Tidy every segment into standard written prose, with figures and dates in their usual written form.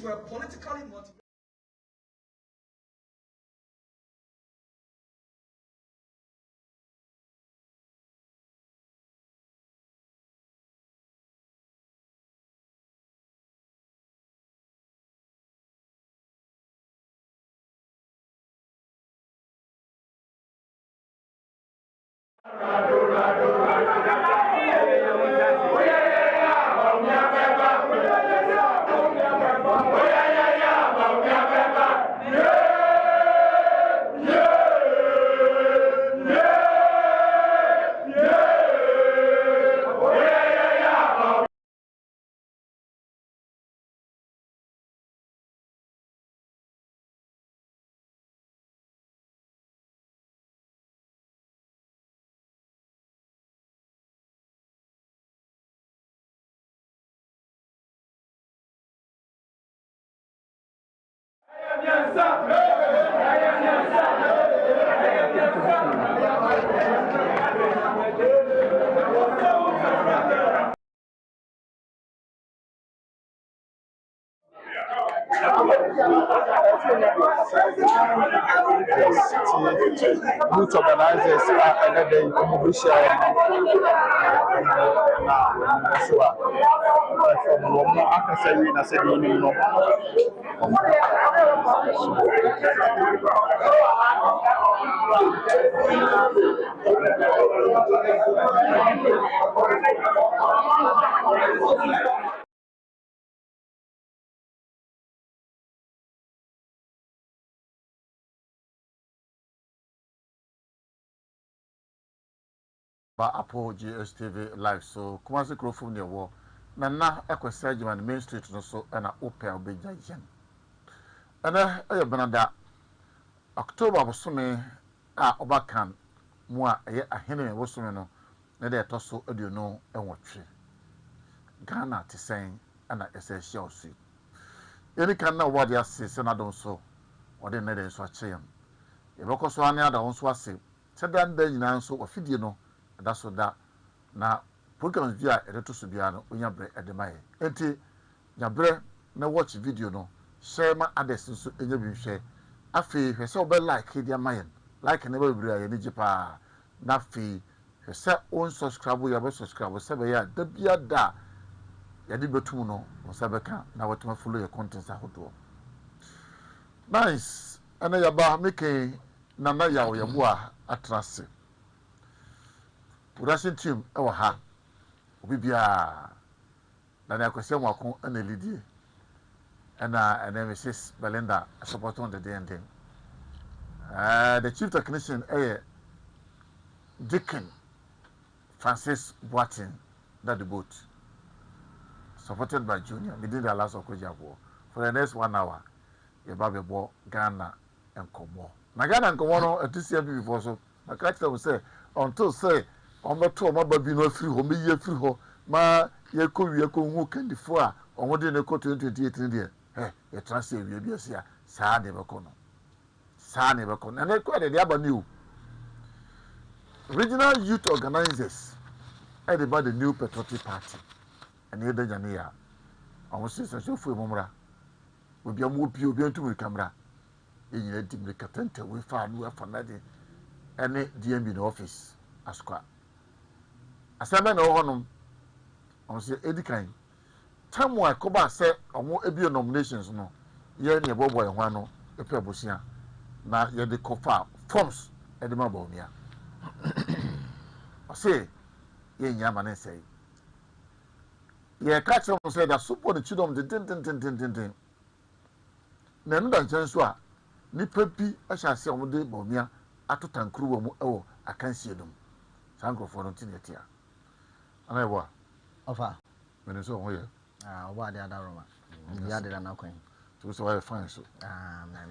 were politically motivated. Youth organizers are another official Apple GSTV live so Kumasi Krofum near war. Nana Equestrian Main Street no so and a open big giant. And I Benada October was summing Obakan Mua a Henry was summing no they tosso audio no and what tree. Ghana to saying and I say shall see. Any can know what they say, Senadon so or the nether is what chain. If I was one other on Swasi, said that day in answer or Fidiano. That's what that now programs via a little subiano when you break at the May. Enti Yabre no watch video no share my address in your share. I feel herself be like Hidia Mayan, like an every any Japa. Nafi herself own subscribe, we have subscribe with 7 years. The beer da Yadibatuno or Sabaka. Now what my follow your contents are hot. Nice, and I about making Nana Yawabua at Rassi. Production team ewa ha obi bia na na kwese nwako na lidie na Mrs Belinda support on the DND. The chief technician Deacon Francis Boatin that the boat supported by Junior within the last of Kojabo for the next 1 hour. Your baby boy Ghana and Komo. Na Ghana and Komo at this year before so I catch them say until say on the two my baby no free home ye free ho ma ye ko hu kandi fo a on de ne ko 2028 in there ye transfer we bi sia saa de be ko no na ne ko de aba new regional youth organizers at about the new patriotic party and ye de jane ya on se so fu momra obi am obi antum camera ye nyina dimre katanta we fa anu afa na de ene DMB no office askwa asaba na ohonum on say edikan time wa ko ba say omo ebie nominations no ye ne bobo ye ho ano epe abosia na ye de kofa forms e de ma Bawumia o say ye nya ma ne say ye catch on say that support the children de tin na nda nchan so a nipa bi a sha se omo de Bawumia atotankuru wo mu ewo akansie dum sankrofo no tin yetia ana ebo ofa mene so ho ye oba de adaroma ya de na kwan to so why fine so na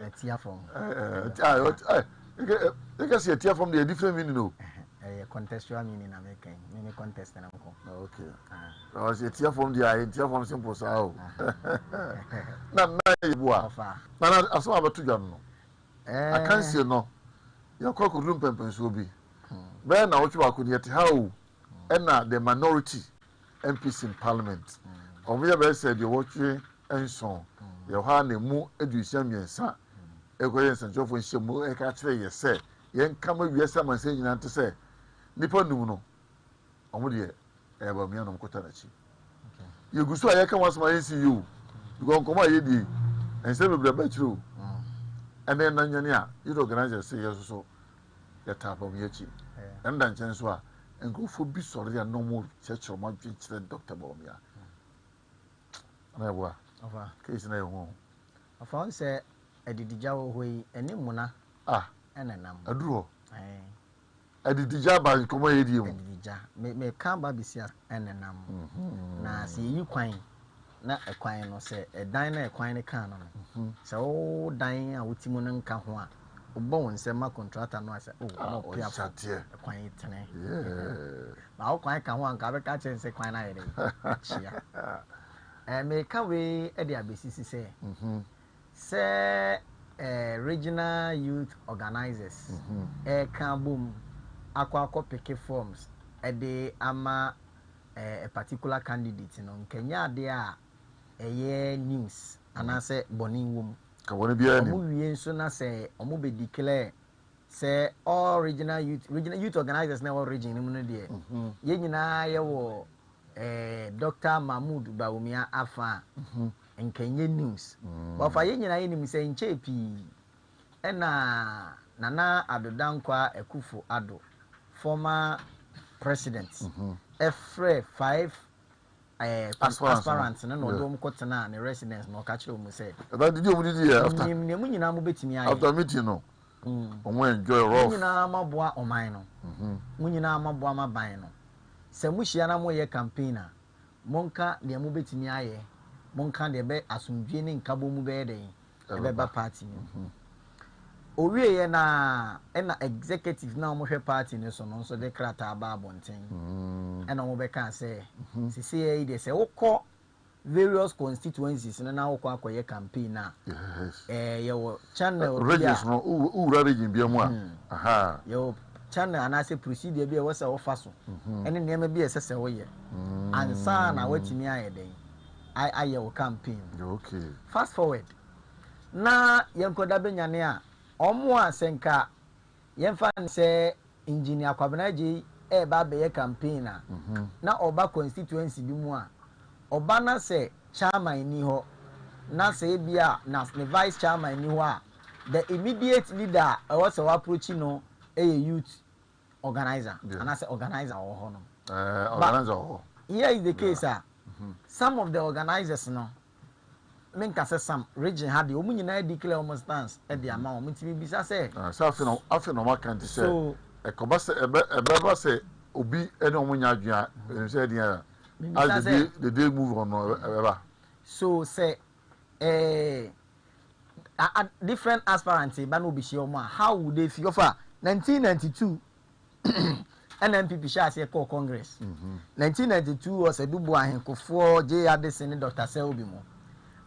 etia from you can see etia from the different meaning no contextual meaning na make me contest na nko okay because etia from the etia from simple so na ebo ofa na aso abatu dwan no akansie no ya kwa kudum pempen so bi be na wochi wa kuni eti how na the minority MPs in parliament omo ya be said you watch enso ye ha na mu edusia miensa ekoye nsanchofo nhye mu e ka kire ye se ye nkama wiesa man se nyina nte se nipa num no omo de e ba miya no mkota na chi ye gusu aye ka wasoma yin si you because komo aye di ense bebre ba chiro ene na nyane a you organize say yes so ya tapa mu yachi enda nchen so a enkofo bi sori ya no mo checho ma dwechire Dr Bawumia na bua case na ho afa on se edidija wo hoi eni muna ene nam aduro edidija ba komo yedi mu edidija me kan ba bisia ene nam na se yi kwan na ekwan no se edan na ekwan ne kan no se o dan a wotimo no nka ho a obo won se ma contractor no ase no pia ekwan itene ba o kwan ka ho anka be ka chen se kwan na yede chia me ka we e de abesisi se regional youth organizers kan bom akwa pick forms e de ama a particular candidate no nkenya ade a eye news anase boni wom ka woni bia ni omo wie nso na se omo be declare se all regional youth organizers na all region mu no de ye nyina ye wo Dr Bawumia afa nkenya news wa fa ye nyina ye nim se nche pi na nana adodankwa ekufo ado former president efre 5 aspirants no do mkotena ne residence no ka kire mu say that did you did after nim mu nyina mo betimi aye after meeting no omo enjoy rough mu nyina maboa oman no mu nyina maboa maban no se mu hia na mo ye campaigner monka de mo betimi aye monka de be asundwe ne nkabo mu be den ebe ba party ni owie ye na executive na mo hwe party ni so no so de krata ba abonten ena mo be kan say sisi ye de say wokọ various constituencies na wokọ akoye campaign na ye wo channel regions no ura region bia mu a aha ye channel ana say procedure bia wo say wo fa so ene niam bia sese wo ye ansa na watimi aye den aye wo campaign okay fast forward na yenkoda benyane a omo asenka yemfa se engineer Kwabenaji ba be campaign na oba constituency bi mu a oba na se chairman ni ho na se bia na vice chairman ni ho a the immediate leader was approach no youth organizer and I say organizer or ho no organizer ho here is the case some of the organizers no menka say some region had the omu nyina declare almost stance e de ama omu timi bisa say so afi no makant say e ko ba say e ba say obi ene omu nya adwua e say dia as the day move on no e so say different aspirants ba no bi share omu how would they feel for 1992 NNPP sha say call congress 1992 was Edubu Ahenkofo J Addison Dr Selby mo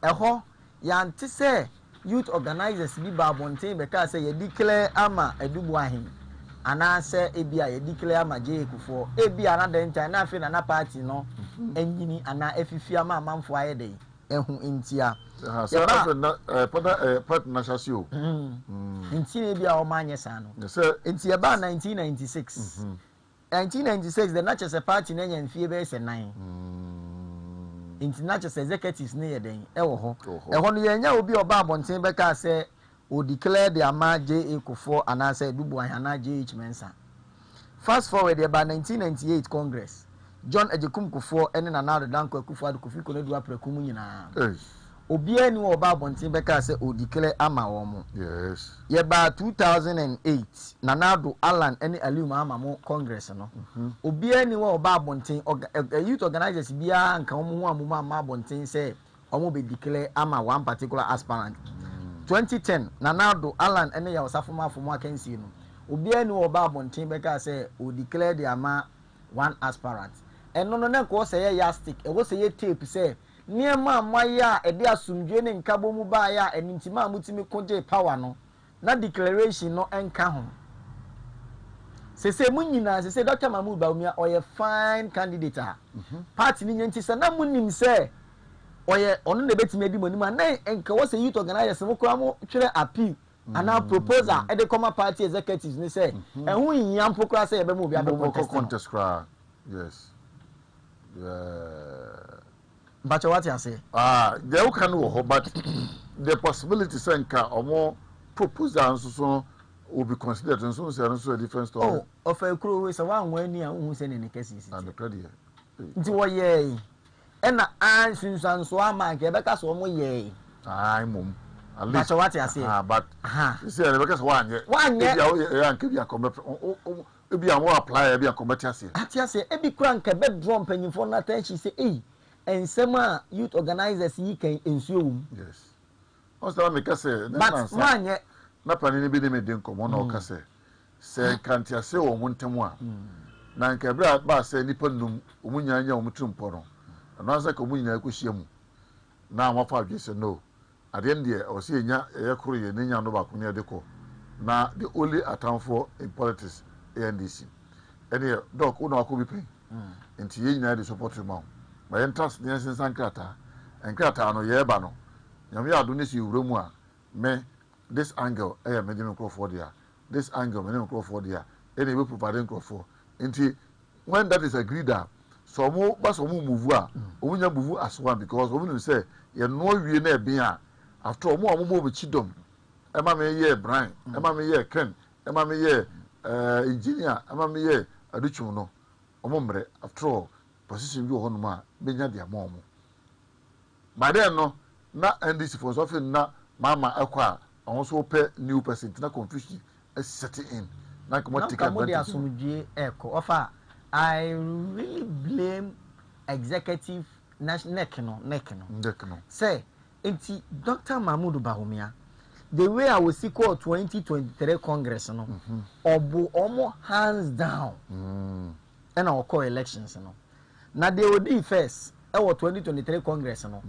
eho yanti say youth organizers bi ba bonten be ka say ye declare ama Edubu Ahen ana say ebia ye declare ama J Ekufo ebia na den time na afi na party no enyini ana efifi ama amanfo aye dey ehu ntia so afi na partner shasio ntia ebia o manye sa no ntia ba 1996 1996 the Natchez party na nyamfie be se 9 international executives ne yeden ewo ho eho no yenya obi oba abonten be ka say o declare the ama J Ekufo ana say Edubu Ahen ana JH Mensa fast forward about 1998 congress John Ejekum Kufo ene na Nado Danko Akufo adu Kofi Konedu aprakum nyina obi ani oba abonten be ka say o declare ama wo mo yes ye ba 2008 na Nado Alan ene Aliu ama mo congress no obi ani oba abonten youth organizers bia nka omo ho amumu ama abonten say omo be declare ama one particular aspirant 2010 na Nado Alan ene ya osafoma afomo akansi no obi ani oba abonten be ka say o declare the ama one aspirant eno no na ko say ye yastic e wo say ye tape say niema amaya e de asumdwe ne nkabo mu ba ya enintima amutimi koje power no na declaration no enka ho sese munyina sese Dr Bawumia oye fine candidate party ni nti se na munim se oye ono na betimi edi monima na enka wo say youth organizers mo kura mo twere appeal ana proposal e de come party executives ni say ehun yiyan pokura say e be mo bi abe contest cra yes but what you say they can wo but the possibility say nka omo proposal so will be considered so a different story. Oh, of a crew we say one when you who send in cases and the credit nti wo ye e na an sunsan so ama ke beka so mo ye mum at least but what you say but you say beka so one ye ya nke bi akombe e bi am apply e bi akombe tiase atiase e bi kura nke be drum panyimfo na attention say ensem a youth organizers yi kan ensuo yes also make say but man ye na pani bi ne me den komo na o ka se kantiase wo mo ntemu a na nke bra ba se nipa num omunya anya omutumpo no na se ko munya akohia mu na amafa adwe se no at the end there o se nya ekoro ye nya no ba ko ne de ko na the only atamfo in politics ANDC ene doc una ko bi pen enti ye nyina de support ma ma interest ne sensan krata enkrata no ye ba no nyame ado ne si wuramu a me this angle me dem microphone there this angle me dem microphone there ene we provide microphone enti when that is agreed that so mo ba so mo move a omunya move as one because omu say ye no wie na e a after omo omo be chidom e ma me ye Brayn e ma me ye Ken e ma me ye engineer e ma me ye aduchum no omo mre after all position bi ho no ma benya dia mo omo by then no na NDC for so na mama ekwa on so pay new person na confusion set in na come take advantage offer I really blame executive national neck no say enti Dr Bawumia the way I was called 2023 Congress no obo omo hands down and our call elections no na they will be first e 2023 Congress no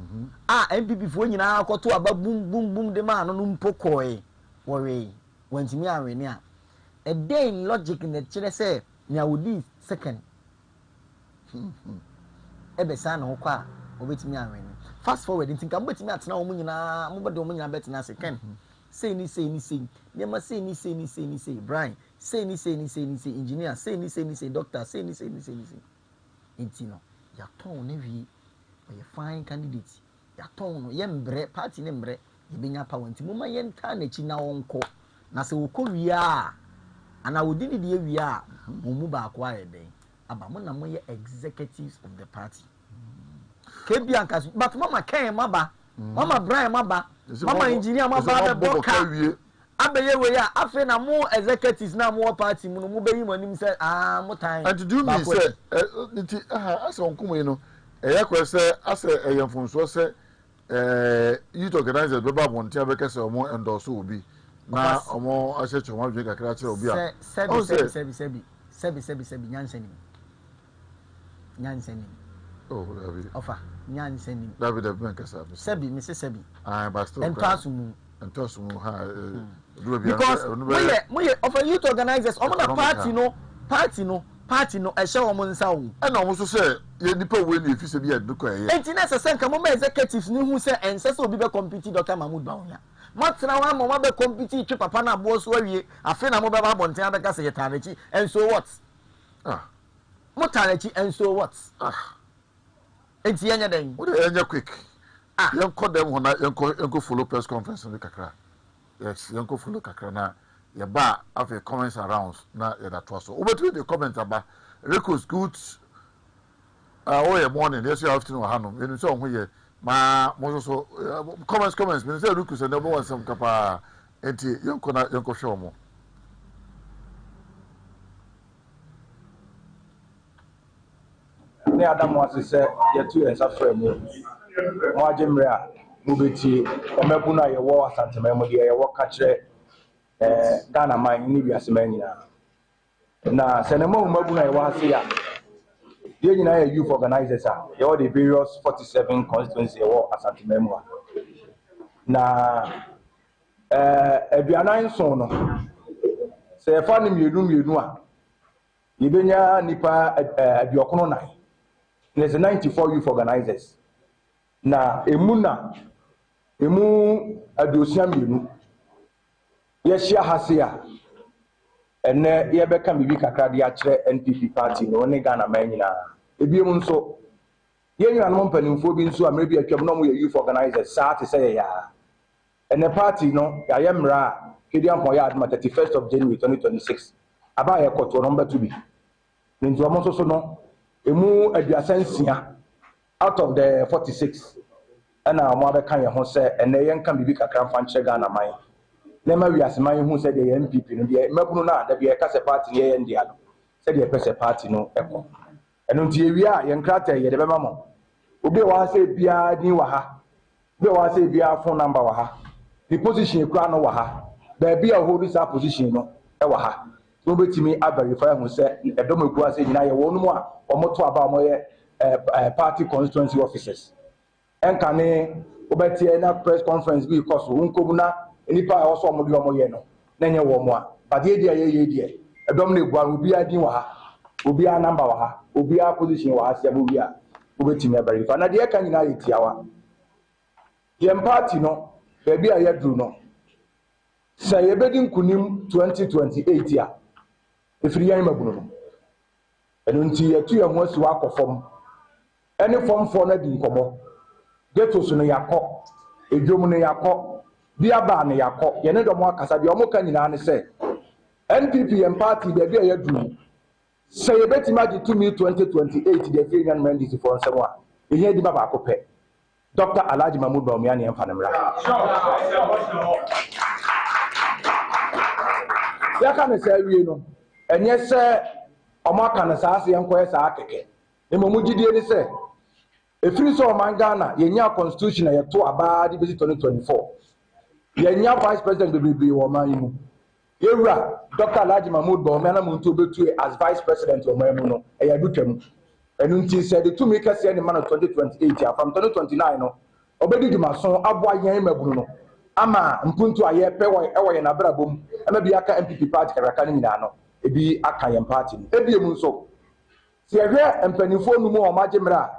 MPP fo nyina akoto aba boom de ma no mpokoi worry wantimi aweni a day in logic in the chere say nya wodi second ebe sa na hokwa obetimi aweni fast forward ntinka mbetimi atena wo nyina mobede wo nyina betina second say ni nema say ni Brayn say ni engineer say ni doctor say ni intino ya ton ne wi a fine candidate ya ton no ye mbre party ne mbre ye benya pa wanti muma ye nta na chi na wonko na se wo kowia ana wodidi de wia mu ba akwa ye den aba mo na mo ye executives of the party kebi anka but mama Ken maba mama Brayn maba mama engineer maba be boka abeye we ya afi na mo executives na mo party mu no mo be yi manim say mo time and do me say nti asa onkomo yi no ekwa say asa eyemfonso say youth organizers be ba bonte abeka say omo endorse obi na omo ase choma dwe kakra kire obi a sebi nyanseni oh David offer nyanseni David Benkasa sebi me say sebi but still entosumu ha because we of a youth organizers omo na party no e she omo nsa wo e na omo so say ye nipa we na efi se bi adukọ ye enti na se nka mo executives ni hu say ense se obi be compete Dr Bawumia matena wa mo be compete twi papa na abo so awie afi na mo be ba bonten abeka se yetarechi and so what mo tarechi and so what enti yenya den wo de yenya quick yenko dem ho na yenko follow press conference ni kakra yes yenko follow kakra na ye ba afi comments around na ye that was so obetu the comment aba records good oh yeah morning yes you afternoon hanom enu so ho ye ma mo so comments me say records and number one some kapa enti yenko show mo ne Adam was say yetu ensafra mu mo agimre a mo beti emebu na ye wo Asante memo de ye wo ka kire Ghana man ni wiase man nyina na senemo mabu na ye wo ase ya de nyina ye youth organizers a ye wo the various 47 constituencies ye wo Asante memo na aduanan so no se fa ni mienu a ye benya nipa aduokono nan there's 94 youth organizers na emu adosia mienu ye hia hase a ene ye beka bibi kakra de akire NPP party no ne Ghana man nyina ebiem nso ye nyina no mpanimfo bi nso amre bi atwam no mo ye youth organizers saa te say ya ene party no ya ye mra kedi ampo ya adma 31st of January 2026 aba ye koto no mbatu bi nti omo so no emu aduasansia out of the 46 ana omo abeka ye ho se ene ye nka bibi kakra fa nche Ghana man na ma wiase man hu se de NPP no de mabunu na da bi e ka se party ye ndia no se de pese party no eko eno nti ewi a ye nkrata ye de be mamo obi wa se bia din wa ha obi wa se bia phone number wa ha the position e kura no wa ha da bia hold this position no e wa ha no betimi a verify hu se edom egu ase nyina ye wonu mu a omoto aba mo ye party constituency officers enka ne obetie na press conference bi koso unkobu na enipa a oso omode omoye no na nye wo mo a bade dia ye die edom na egu obi adin wa ha obi a number wa ha obi a position wa ha se obi a obetimi verify na de ka nyina ye tiawa ye party no bebi a ye dru no sa ye bedi nkunim 2028 a efiri yan mabunu no eno nti ye tu ye ho asi wa akofom ene form for na di nkomo geto so no yakọ edwom no yakọ biaba no yakọ ye ne domo akasa bi omo ka nyina ne se NPP and party de bia ye dru se ye betima di 2028 de fie nyan mandisi for nsem a ehia di baba akopẹ Dr Alhaji Mahmood Bawumia ne emfa ne mra ya ka ne se wie no enye se omo aka ne saa se enkoye saa keke emo gidie ni se efiri so man Ghana yenya constitution ye to aba di 2024 yenya vice president bebrebe wo man yi mu yewura Dr Alhaji Mahmood Bawumia na muntu obetu as vice president wo man mu no e ya dutwam enu nti se de to make kase ni man 2028 from 2029 no obedi dumaso abo ayen mabunu no ama mpuntu aye pe wo ye na brabom ama bi aka MPP party karaka ni nyina no ebi aka yen party ebi emu nso se ehwe empanifo nu mu o magimra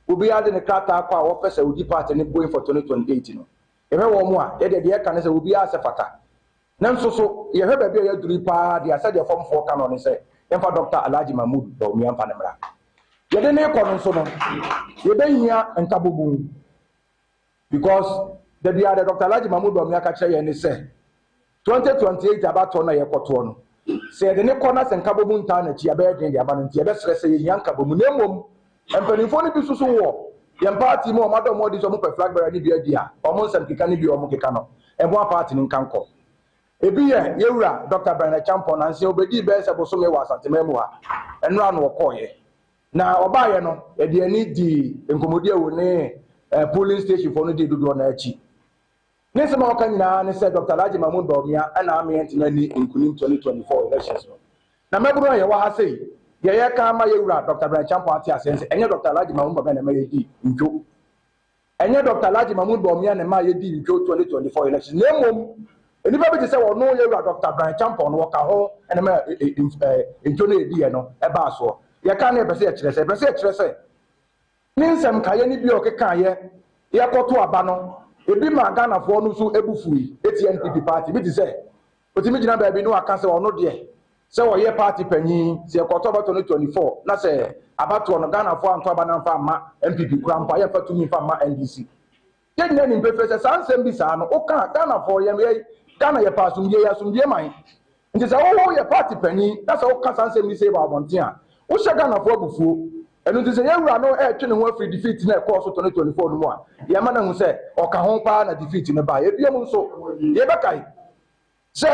obi ade ne krata akwa wo pese odi party ne going for 2028 no ehwe wo mu a ye de ka ne se obi ase fata na nso so ye hwe ba bi ya duri pa de asa de form 4 canon ne se emfa Dr Alhaji Mahmood Bawumia mfa ne mra ye de ne ko no nso no ye be hia ntabobu because the bia the Dr Alhaji Mahmood Bawumia ka kire ye ne se 2028 abato na ye koto no se de ne corner se nkabobu nta na chi abe den de aba no nti ye be sere se ye hia nkabobu na emom empanifo ne bi susu wo ye party mo madam mo di so mo pe flag bearer ni bi adia o mo nsem keka ni bi o mo keka no ebo party ni nkanko ebi ye yewura Dr Brayn champion na nse obedi be se boso me wa Asante memu ha enra no okoye na obaye no e de ani di enkomodi ewo ne polling station for no di dodo na achi ne se ma oka nyina ne se Dr Alhaji Mahmood Bawumia ana ame entina ni nkunim 2024 elections no na meburu ye wa ha sei ye ka ma yewura Dr Brayn champion ati asense enye Dr Alhaji Mahmood Bawumia na ma ye di njo enye Dr Alhaji Mahmood Bawumia na ma ye di njo 2024 elections nemom enipa bi se wo no yewura Dr Brayn champion wo ka ho ene ma njo na edi ye no e ba so ye ka na e bese e kire se ninsem kaye ni bi o keka ye koto aba no ebi ma Ghana fo no so ebufui NPP party bi ti se otimi gina ba bi no aka se ono de se wo ye party panyin se koto ba 2024 na se abato no Ghana fo anto aba na fa ma NPP kura mpa ye fatumi fa ma NDC ye nyina ni mpefe se sansem bi sa no o ka Ghana fo ye Ghana ye pasum ye asumdie man nti se wo ye party panyin na se o ka sansem ni se ba abonten a wo hye Ghana fo abufuo enu nti se yewura no twe ne ho afri defeat na course 2024 no mu a ye ma na hu se oka ho pa na defeat ne ba ye bia mu nso ye bekai se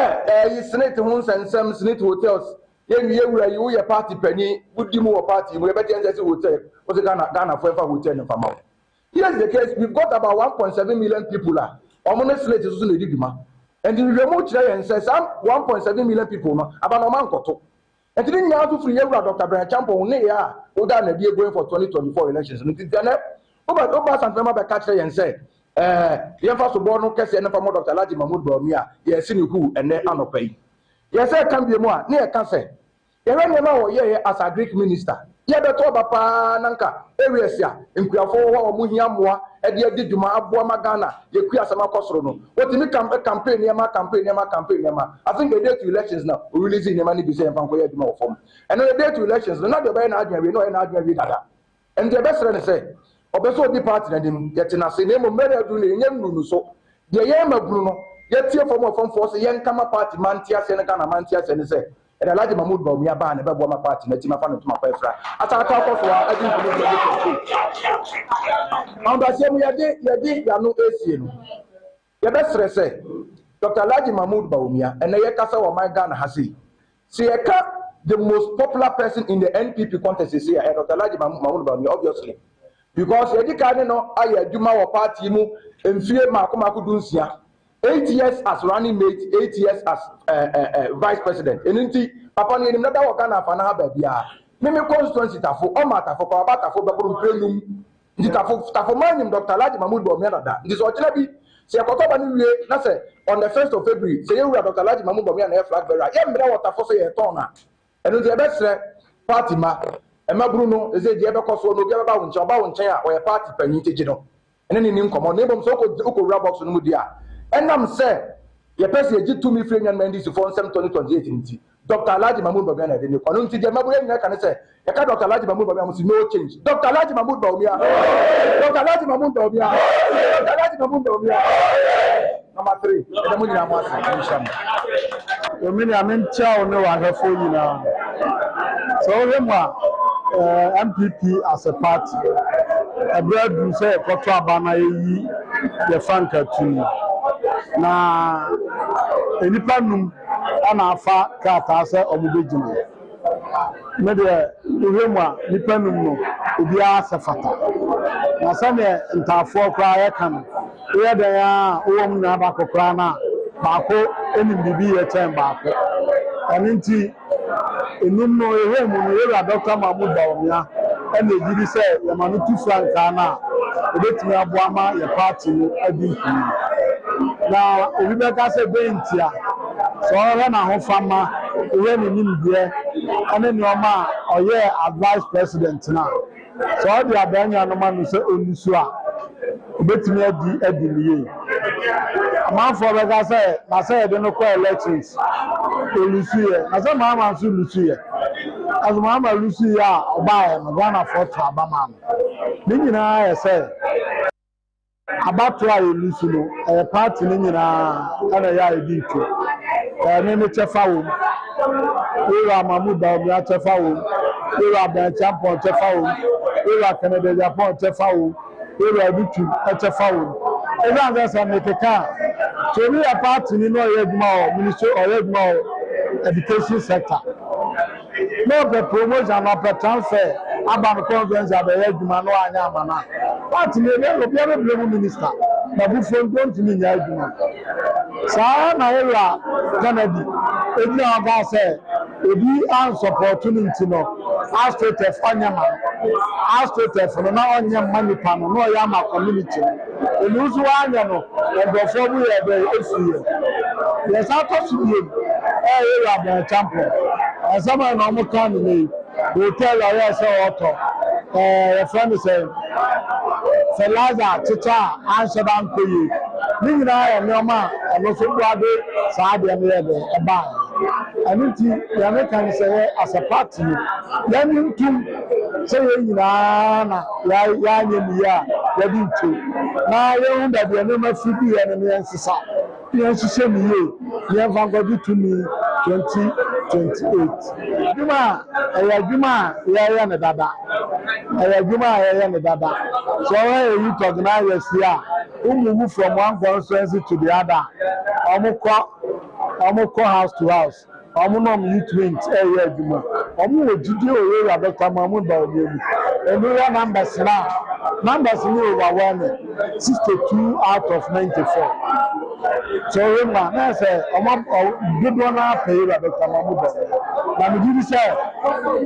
yi senate ho nsensem senate hotels ye yewura yi wo ye party pani wudi mu wo party mu ye beti ense hotel wo se Ghana for hotel ne fama. Here's the case, we've got about 1.7 million people la omo ne slate so na ediduma and we remove kire yen say some 1.7 million people no aba no man koto and then you have to free yewura Dr Brayn champion ne ya o da na bi going for 2024 elections no ti tane oba sanfema be ka kire yen say ye fa so bo no kese ne fa mo Dr Alhaji Mahmood Bawumia ye si ne ku ene anopai ye say kan bi mu a ne ye ka say ye we ne ma wo ye as a Greek minister ya beto bapa nanka areas ya nkuafo ho omo hia moa e de adi dwuma aboa magana ye ku asama kosoro no wotimi campaign yema I think the day to elections now we releasing yema ni bi say fan ko ya dwuma ofom and the day to elections no the be na adwa we no na adwa we dada and the best friend say obeso di party na dim yete na se nemo mere adu ne nyam nunu so de ye maburu no yetie form force yen kama party mantia se ne kana mantia se ne say and Alhaji Mahmood Bawumia ba na be bo ma party na tima fa no tuma pa efra ata koso wa adi ko no amba se mu yade ya no esie no ye be sere se Dr Alhaji Mahmood Bawumia and ye kasa wa my Ghana ha sei se ye ka the most popular person in the NPP contest is here Dr Alhaji Mahmood Bawumia obviously because ye di kan no aye adwuma wa party mu emfie mako dunsia 8 years as running mate, 8 years as vice president. Enti papa ni nada waka na fa na ba bia. Me constituency tafo, o ma tafo kwa ba tafo be ko prenum. Ndi tafo man Dr. Alhaji Mahmood Bawumia nada. Ndi so chila bi se akoto ba ni wie na se on the 1st of February se ye wu Dr. Alhaji Mahmood Bawumia na flag bearer. Ye mra water for se ye ton na. Enu ndi e be sre party ma e mabru no e se je be koso no bi ba wo nchen a o ye party panyin teji no. Ene ni nkomo na ebom so ko wura box no mu dia. And I'm saying, your person is 2 million and Mendes for 2028. Dr. Alhaji Mahmood Bawumia na deni kwanu nti je mabuye nyina kan say ya ka Dr. Alhaji Mahmood Bawumia must no change. Dr. Alhaji Mahmood Bawumia. Dr. Alhaji Mahmood Bawumia. Dr. Alhaji Mahmood Bawumia. Number 3. Eda mu nyina mo ase inshallah. Omini amen chao ne wa hafo nyina. So we ma MPP as a party. Abra say koto abana yi ye fanka tuni. Na enipa num ana afa kata se omubejina me de ehemu a nipa num no obi asefata na se ne ntafo kra ya kan ye de ya owom na ba kokra na ba ko enim bibi ye chen ba ko aninti enum no ehemu no ye Dr. Mahmood Bawumia ene gidi se ye manu tu franka na obetimi aboama ye party no adi na obi be ka se bentia so ora na ho fama ewe ni nimdie ane ni oma oye advice president na so o dia banya no ma no se onisu a obetimi adi niye amanfo be ka se na se de no ko elections onisu ye na se ma ma so onisu ye azuma ma onisu ye a oba ye no Ghana for trabama ni nyina ye se abato a olusu no party ni nyina ana ya ediko ne chefa wo we Mahmood Bawumia chefa wo we Brayn champion chefa wo we Canada Japan chefa wo we Abitu chefa wo e na ga sa mekeka so we party ni no yeduma o ministry o yeduma o education sector no be promotion no be transfer aba conference abe yeduma no anya amana party ni be obi ebe blame minister na bu fon don't ni nya yeduma sa na era Kennedy ebi na ga say ebi an support nti no astrotef onyama astrotef no na onyama nipa no no ya ma community eluzu anya no endofo bu ye be efiye yes atosuye era Brayn champion asama na mo kan ni hotel ya say auto your friend say Felaza Chicha answer dan koyi ni nyina ya nyoma no so buade saa de me be eba aniti ya me kan say as a party ya ni ntum say nyina na ya nyemi ya ya bi ntu na ye hu da de no mafidi ya ne nsisa ye nsise mi ye ye vangodu to me 2028 juma ya ne dada juma ya ne dada so you organize here move from one constituency to the other omukọ house to house omunom youth wings area juma omu ojidi oye Dr. Mahmood Bawumia enu ya numbers ni overwhelming 62 out of 94 so remember na say dodo na pay Dr. Mahmood Bawumia na me didi say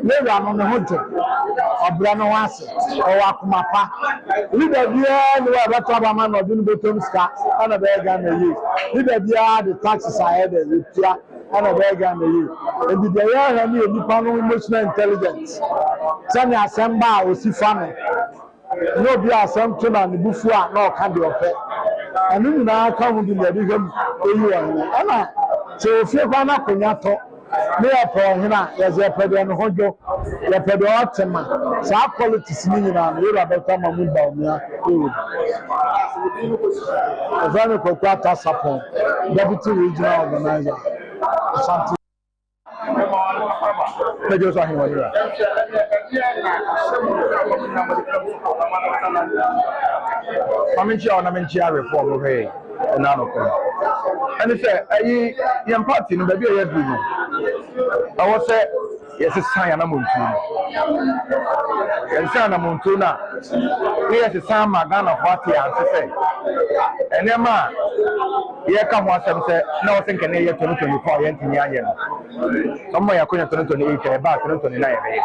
le wa no ne hote obra no wase o akomapa leader bia ni wa Dr. Bawumia no dinu betom ska ana be ga na yi leader bia the taxes ahead the tia ana be ga na yi and the ya ha ni nipa no emotional intelligence sani asɛm ba a osi fa no na obi asɛm to na ne bufu a na ɔka deɛ ɔpɛ ɛno nyinaa ka ho bi na yɛde hwɛ mu eyi wɔ hene ɛna sɛ ofie kwan na akonnwa tɔ ne yɛpɛ ɔhene a yɛsɛ yɛpɛ deɛ ne ho dwo yɛpɛ deɛ ɔte ma saa politics ne nyinaa no yɛwura bɛka ma mu Bawumia ɛwɔ ɛfɛ ne Kwaku Atasapɔn deputy regional organizer Ashanti. Mejo so ahịa wanyere. Mamenchi ọ na menchi a reform he na anọkọ. Ẹni sẹ ayi yẹn party no baabi a yẹ du no. Awọ sẹ yẹsẹ san ya na montu. Yẹn san na montu na ne yẹsẹ san ma Ghana fo ate anse sẹ. Enema yẹ ka ho asẹm sẹ na wọ sẹ nkene yẹ 2024 yẹn tini ayẹ no. Some ya konya 2028 e ba 2029 e.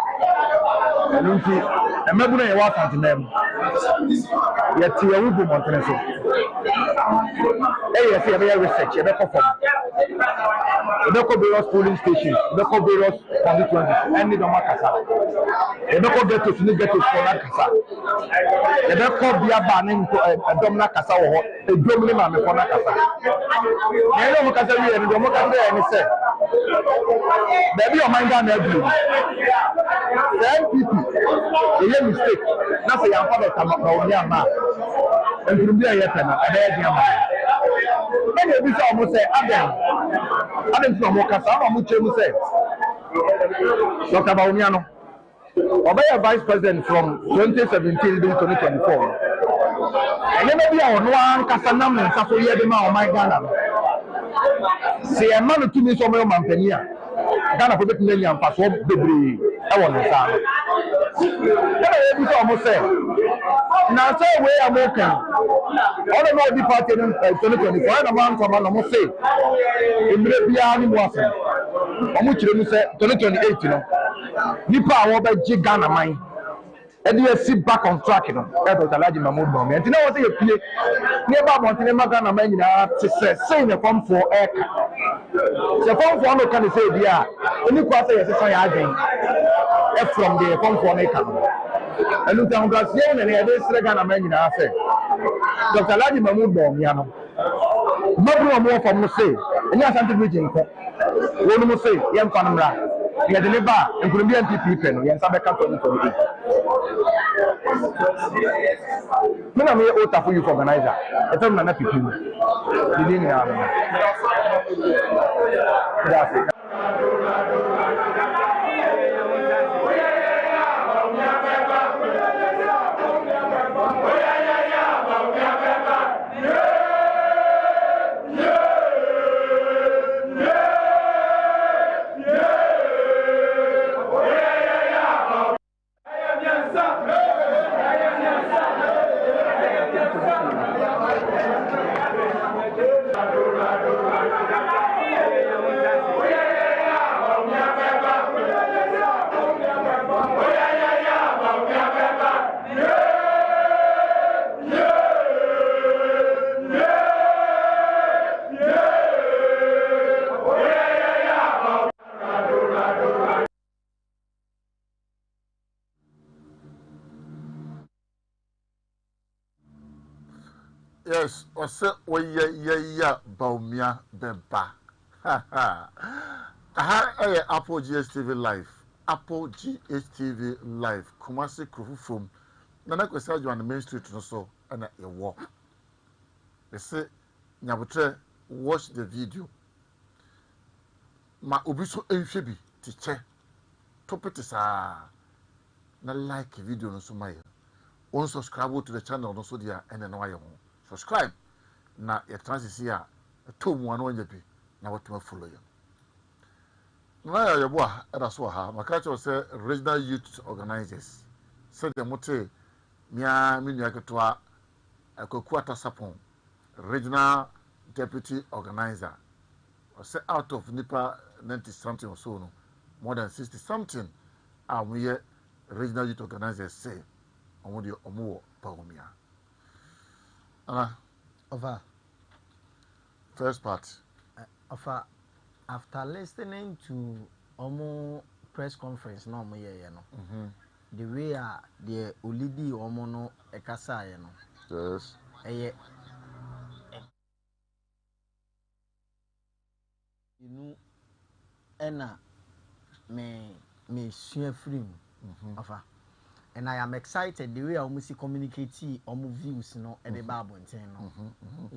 Enu nti emebu na ye wa Asante mem. Ye ti ye wugu montene so. Ye se ye research ye be ko form. Ye be ko various polling stations, ye be ko various constituencies, any do makasa. Ye be ko get to ni get to for na kasa. Ye be ko bia ba ne nko edom na kasa wo ho, edom ni ma me for na kasa. Ye no mo kasa wi ni do mo kasa ye ni se baby your mind down there blue. The MPP, a mistake. Now say I'm father Dr Bawumia man. And to be a yetana, a bad young man. Any of this almost say, Adam from Mokasa, Muche say, Dr Bawumia, obey a vice president from 2017 to 2024. And then maybe I want one Casanam and Safoya de Ma or my Ghana. Say a man to me some of Mampania. Ghana for betting million pass what debris. I want to say. That's almost say. Now say we are working. All the more party in 2024. And a man from almost say. In the Biani Wasson. How much you say 2028? You know. Nipa I want by Ghana mine. And you sit back on track, you know. That's what I like Mahmoud Bawumia. And you know what you play? Never Montenegro Ghana man, you know, to say the form for air. The form for no can say, dear. When you pass a say again, from the form for make and look down Brazil and the Ghana man, you know, say. Dr. Ladi Mahmoud Bawumia. Not more from Mose, and you have to be in. One more say, young Panamra. We had the neighbor and could be MPP, and some company for me. I'm here for you for organizer. I told them not to do it. You didn't have it. Yes, or say, oh, yeah, Bawumia Beba. Apple GSTV Live. Apple GSTV Live. Kumasi Krufu from Nana Kwesa on the main street, no so, and a walk. They say, Nyabutre, watch the video. Ma Ubiso Enfibi, teacher. Topic is na like video no so my. One subscribe to the channel, no so dia, and then why subscribe na your chances here to one on your na what to follow you na ya boy that's what ha makacho say regional youth organizers say the mote mia minu aketoa Kwaku Atasapɔn regional deputy organizer or say out of nipa 90 something or so no more than 60 something we regional youth organizers say on the omo Bawumia. Over. First part. After listening to Omo press conference, no, the way the olidi omono ekasa ye no. Yes. Eye inu ena me sua free afa. And I am excited the way I see communicate views no at the Bible no.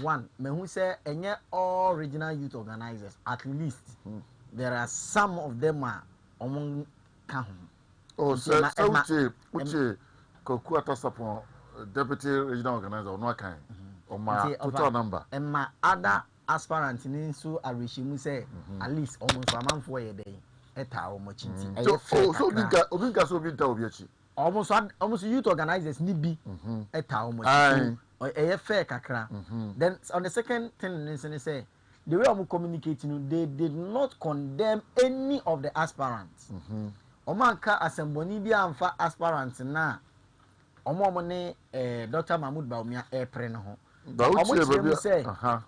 One, me who say all regional youth organizers, at least there are some of them are among Oh, so uche koku atasapon deputy regional organizer no kan o ma total number. And my other aspirants in so arishimu say at least almost a month for a day. Eta o mo chinti. So obinka so binta obi achi. Almost youth organizers need be eta o mo chinti. Eye fair kakra. Then on the second thing they say the way I'm communicating, they did not condemn any of the aspirants. Omanka assembly bi amfa aspirants na omo ne Dr Bawumia airpre no ho. Omo say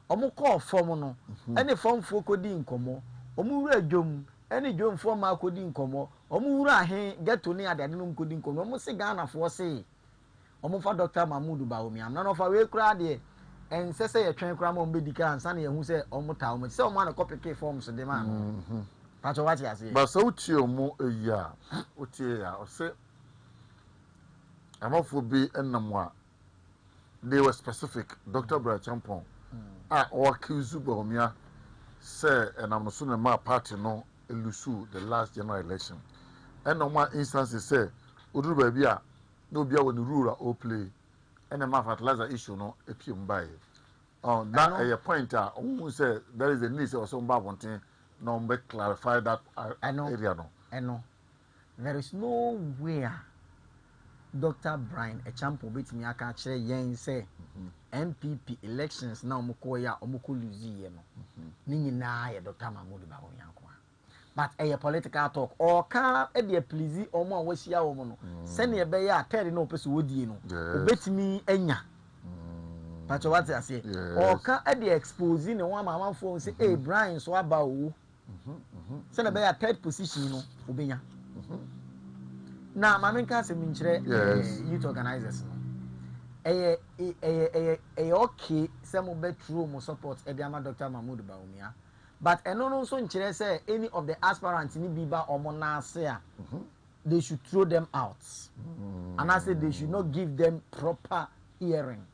omo call form no any form fo kodi nkomo omo wura dwom any dwom fo ma kodi nkomo omo wura ahe geto ne ade no kodi nkomo omo se Ghana fo se omo fa Dr Bawumia na no fa we kura de en sese ye twen kura mo mbedika ansa na ye hu se omo ta omo se omo na copy forms de ma no pacho what you say but so uchi omo eya uchi ya o se amafo bi enamwa they were specific Dr Brayn o accuse Bawumia say enam so na ma party no elusu the last general election and no one instances say oduru ba bia no bia woni rule o play and ma fertilizer issue no epiem bae on that a point who say there is a need or some babontin no be clarify that area no no there is no where Dr Brayn a champion betimi aka kire yen say MPP elections na omko ya omko lose ye no ni nyina ye Dr Bawumia ko but a political talk or ka e dey please omo a wahia wo no se ne be ya tell no person wodi no betimi anya pacho what I say or ka e dey expose ne one mama phone say eh Brayn so aba o se ne be ya third position no obenya na mama nka se minchire youth organizers no okay se mo be true mo support e dey ama Dr Bawumia but eno no so nchire say any of the aspirants ni biba omo na ase a they should throw them out and I say they should not give them proper hearing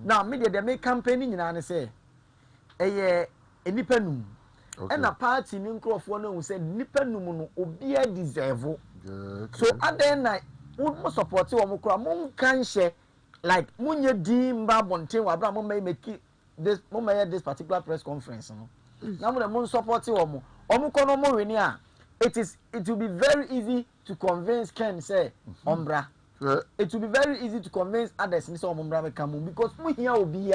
now media they make campaign nyina ne say enipa num and a party ni nkrofo no say nipa num no obi a deserve so aden na mo support wo mo kra mo kan hye like munye di mba bonten wa bra mo make this particular press conference no na mo support wo mo kono mo weni a it will be very easy to convince Ken say ombra it will be very easy to convince others say ombra me come because mo hia obi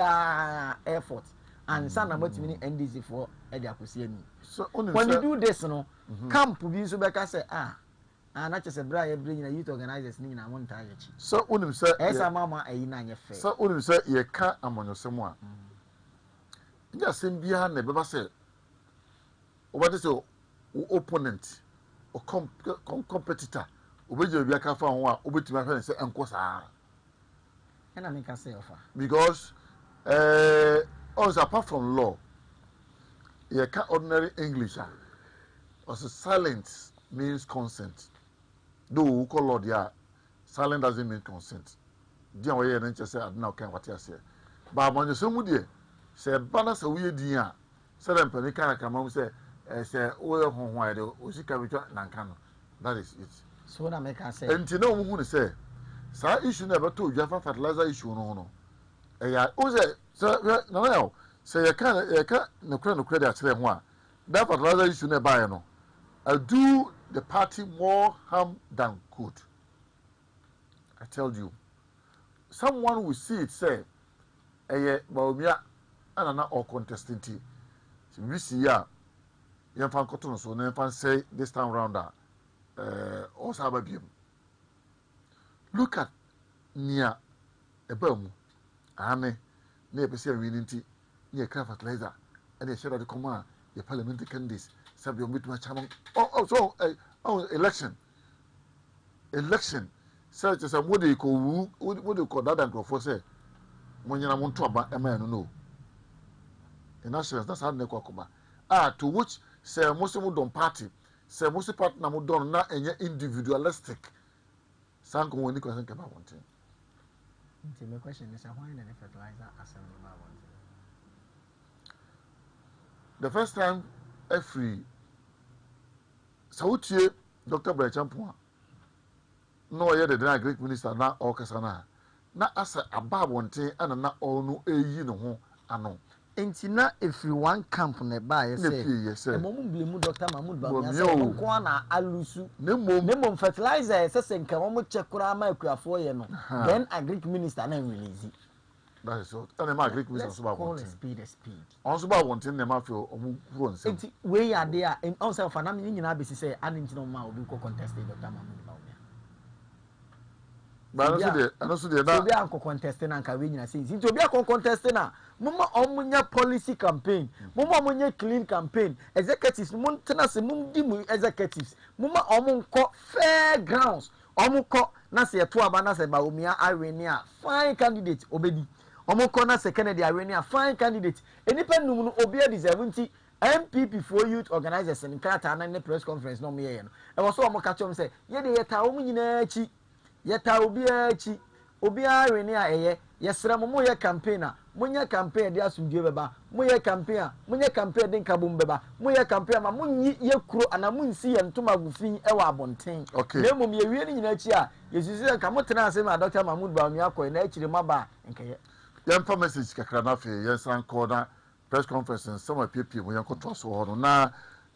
effort and sana matimi NDC for e dia kosi ani so when you do this no camp bi so beka say na chese bra ye bring na youth organizers ni na won target so unim say esa mama ayi na nye fe so unim say ye ka amonyosem a nya sem bia na beba say obade say opponent or competitor obeje bia ka fa ho a obetumi afa say enko saa na me ka say ofa because also apart from law ye ka ordinary English also silence means consent. Though we call law there, silent doesn't mean consent. Dear way and say I now can what you say. But when you say would say balance a weird dear, say them penny can come say oh why the Usika Nankano. That is it. So what I make say and you know who say sir issue never told you have fertilizer issue no. Yeah, no say you can't no credit at them that fertilizer issue never buy no. I do the party more harm than good. I tell you. Someone will see it say, Bawumia, and not all contesting tea. We see ya, young fan cotton, so never say this time round also have a beam. Look at near a boom, Ame, near Pessia winning tea, near craft fertilizer, and they share the command, your parliamentary candidates. So election election such as a mode ko would call that and for say when you want to about a man no in assurance that's how they call to which say Muslim don't party say Muslim party na don't na any individualistic sanko when you question about one thing. My question is why the fertilizer assembly about one thing. The first time every Sautie Dr Bawumia no ye the Greek minister na okasa na asa aba wonten ana na onu eyi ne ho ano enti na every one camp na ba ye say mo blemu Dr Mahmoud Bawumia say mo ko na alusu ne mom fertilizer say nka mo chekura ma akuafo ye no then a Greek minister na release. That is so. And the Greek minister so call a speed. Also about one thing, the mafia omu runs. Enti we are there in also for na me nyina be say anti no ma obi ko contest Dr Mahmoud Bawumia. But also the so we are contesting and can we nyina say nti obi akon contesting na mama omunya policy campaign mama omunya clean campaign executives mun tena se mun di mu executives mama omunko fair grounds omunko na se to aba na se Bawumia arenia fine candidate obedi omunko na se Kennedy arenia fine candidate enipa num no obi deserve nti MPP for youth organizers in Kata na press conference no me ye no e wo so omunka chom say ye de yeta omunyina achi yeta obi achi obi arenia eye yesra mo ye campaigner munya campaign de asumdue beba muye campaign munya campaign de nkabum beba muye campaign ma munyi ye kuro ana munsi ye ntoma gufin e wa abonten na mum ye wie ni nyina chi a yesusu nka motena ase ma Dr Mahmoud Bawumia ko na achire maba nkeye yan message kakra na fe yan san ko na press conference some people we yan ko to so ho na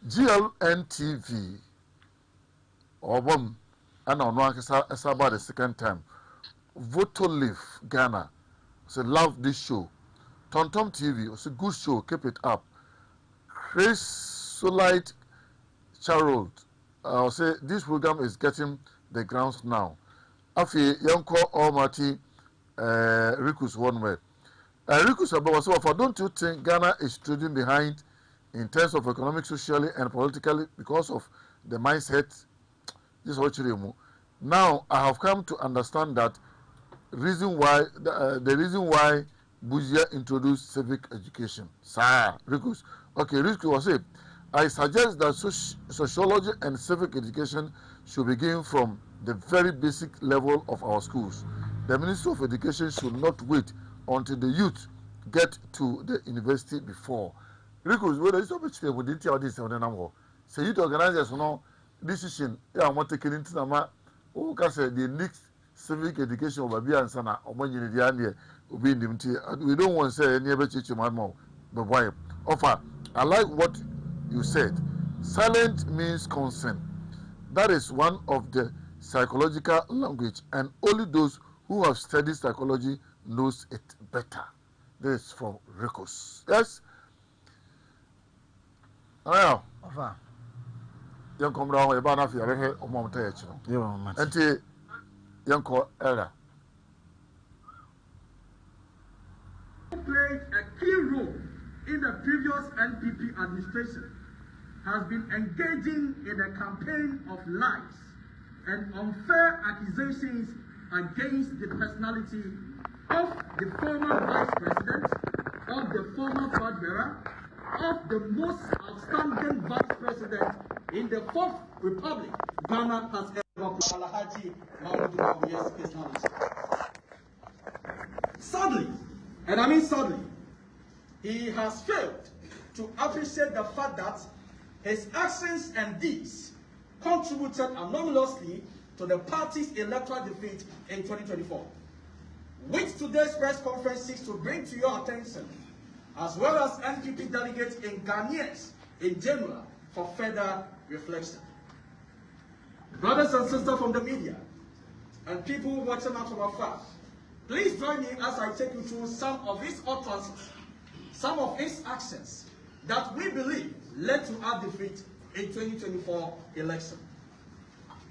GLNTV obom ana ono akasa about the second time Voto Live Ghana say love this show. Tontom TV say good show, keep it up. Chris Solite Charles say this program is getting the grounds now. Afi Yanko Almighty Rikus one word. Rikus Abawa so don't you think Ghana is trudging behind in terms of economic, socially and politically because of the mindset? This is what you now I have come to understand that the reason why Buzia introduced civic education. Sir, Rikus. Okay, Rikus was it. I suggest that sociology and civic education should begin from the very basic level of our schools. The Ministry of Education should not wait until the youth get to the university before. Rikus, whether it's opportunity we didn't tell this on say youth organizers no decision. Yeah, I'm not taking into the ma. Oh, because the next civic education over be and sana omonyi di ane obi ndimti we don't want say any ebe chichi mama the boy offer. I like what you said. Silent means consent. That is one of the psychological language and only those who have studied psychology knows it better. This is from Ricos. Yes. Ayo. Offer. Young come down with banana for your mom tell you. Enti Yanko era played a key role in the previous NPP administration has been engaging in a campaign of lies and unfair accusations against the personality of the former vice president, of the former flag bearer, of the most outstanding vice president in the Fourth Republic Ghana has ever Alhaji Mahmoud Bawumia's personality. Sadly, and I mean sadly, he has failed to appreciate the fact that his actions and deeds contributed anomalously to the party's electoral defeat in 2024, which today's press conference seeks to bring to your attention, as well as NPP delegates and Ghanaians in general for further reflection. Brothers and sisters from the media and people watching out from afar, please join me as I take you through some of his utterances, some of his actions that we believe led to our defeat in 2024 election.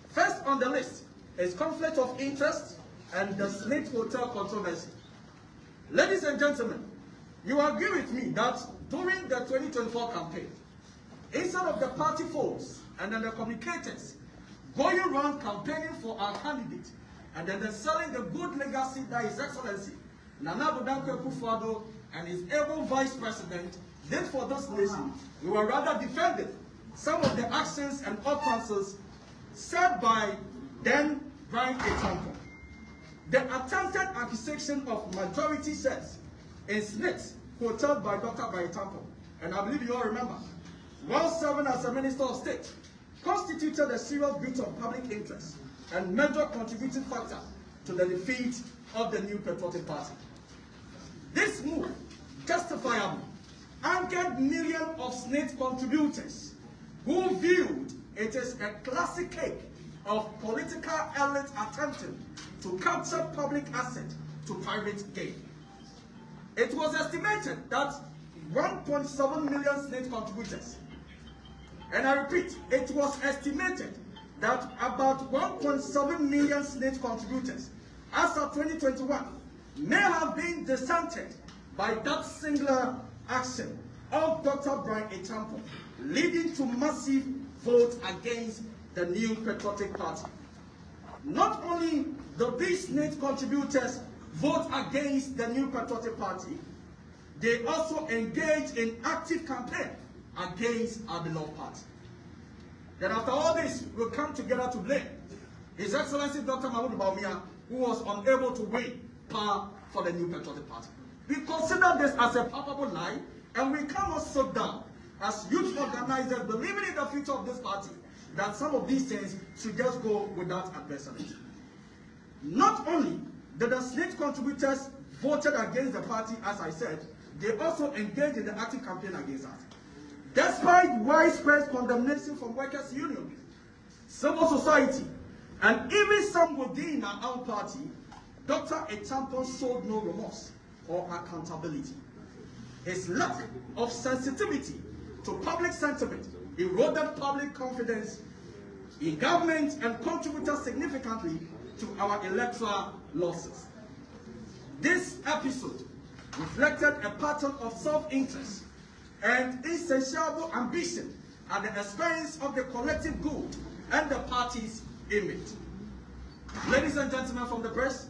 First on the list is conflict of interest and the Smith Hotel controversy. Ladies and gentlemen, you agree with me that during the 2024 campaign, instead of the party folks and then the communicators going around campaigning for our candidate, and then selling the good legacy that His Excellency Nana Addo Akufo-Addo and his able Vice President did for this nation. We were rather defending some of the actions and utterances said by then Brayn. The attempted acquisition of majority shares in Smith, quoted by Dr. Bawumia, and I believe you all remember, while serving as a Minister of State, constituted a serious breach of public interest and major contributing factor to the defeat of the New Patriotic Party. This move justifiably angered millions of SNIT contributors who viewed it as a classic case of political elite attempting to capture public assets to private gain. It was estimated that 1.7 million SNIT contributors, and I repeat, it was estimated that about 1.7 million SNIT contributors as of 2021 may have been dissented by that singular action of Dr. Brayn, leading to massive votes against the New Patriotic Party. Not only do these SNIT contributors vote against the New Patriotic Party, they also engage in active campaign against our beloved party. Then after all this, we'll come together to blame His Excellency Dr. Bawumia, who was unable to win power for the New Patriotic Party. We consider this as a palpable lie, and we cannot sit down as youth organizers believing in the future of this party that some of these things should just go without adversity. Not only did the SNIT contributors voted against the party, as I said, they also engaged in the active campaign against us. Despite widespread condemnation from workers' unions, civil society, and even some within our own party, Dr. Echampon showed no remorse or accountability. His lack of sensitivity to public sentiment eroded public confidence in government and contributed significantly to our electoral losses. This episode reflected a pattern of self-interest and insatiable ambition at the expense of the collective good and the party's image. Ladies and gentlemen from the press,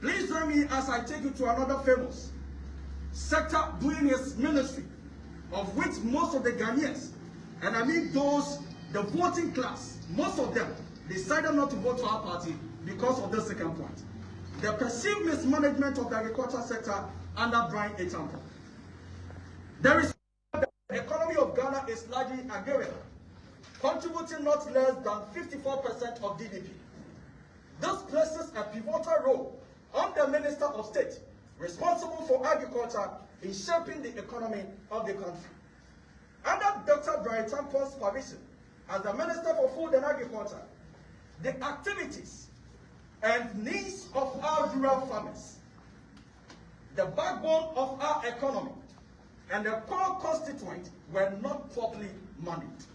please join me as I take you to another famous sector doing his ministry, of which most of the Ghanaians, and I mean those, the voting class, most of them decided not to vote for our party because of the second point. The perceived mismanagement of the agricultural sector under Brayn. There is the economy of Ghana is largely agrarian, contributing not less than 54% of GDP. This places a pivotal role on the Minister of State responsible for agriculture in shaping the economy of the country. Under Dr. Brayn's supervision as the Minister for Food and Agriculture, the activities and needs of our rural farmers, the backbone of our economy, and the core constituent were not properly managed.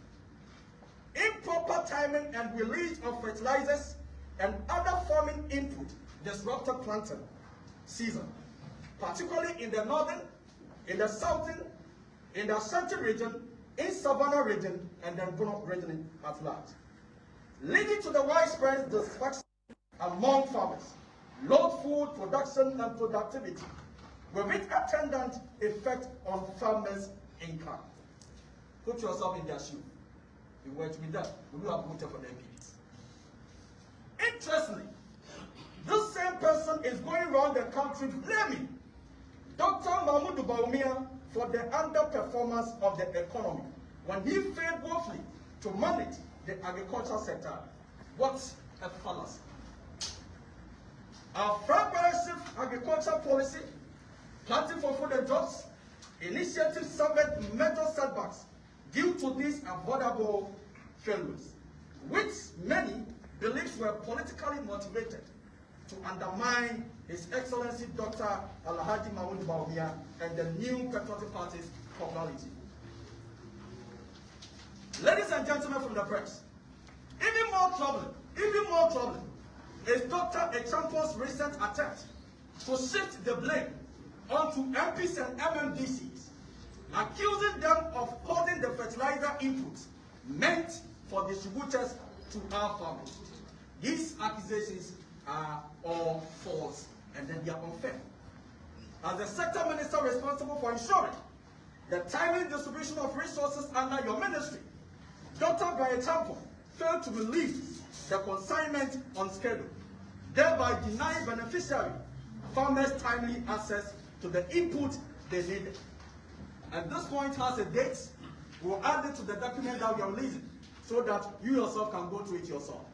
Improper timing and release of fertilizers and other farming input disrupted planting season, particularly in the northern, in the southern, in the Ashanti region, in Savannah region, and then Bono region at large, leading to the widespread dissatisfaction among farmers, low food production and productivity, with its attendant effect on farmers' income. Put yourself in their shoe. If it were to be done, would you have voted for the MPs? Interestingly, this same person is going around the country blaming Dr. Bawumia for the underperformance of the economy when he failed woefully to manage the agricultural sector. What a fallacy. Our progressive agricultural policy, planting for food and jobs, initiatives suffered major setbacks due to these avoidable failures, which many believed were politically motivated to undermine His Excellency Dr. Alhaji Bawumia and the New Patriotic Party's popularity. Ladies and gentlemen from the press, even more troubling is Dr. Echampon's recent attempt to shift the blame onto MPs and MMDCs, accusing them of holding the fertilizer inputs meant for distributors to our family. These accusations are all false and then they are unfair. As the sector minister responsible for ensuring the timely distribution of resources under your ministry, Dr. Brayn failed to release the consignment on schedule, thereby denying beneficiary farmers timely access to the input they needed. And this point has a date. We'll add it to the document that we are releasing so that you yourself can go through it yourself.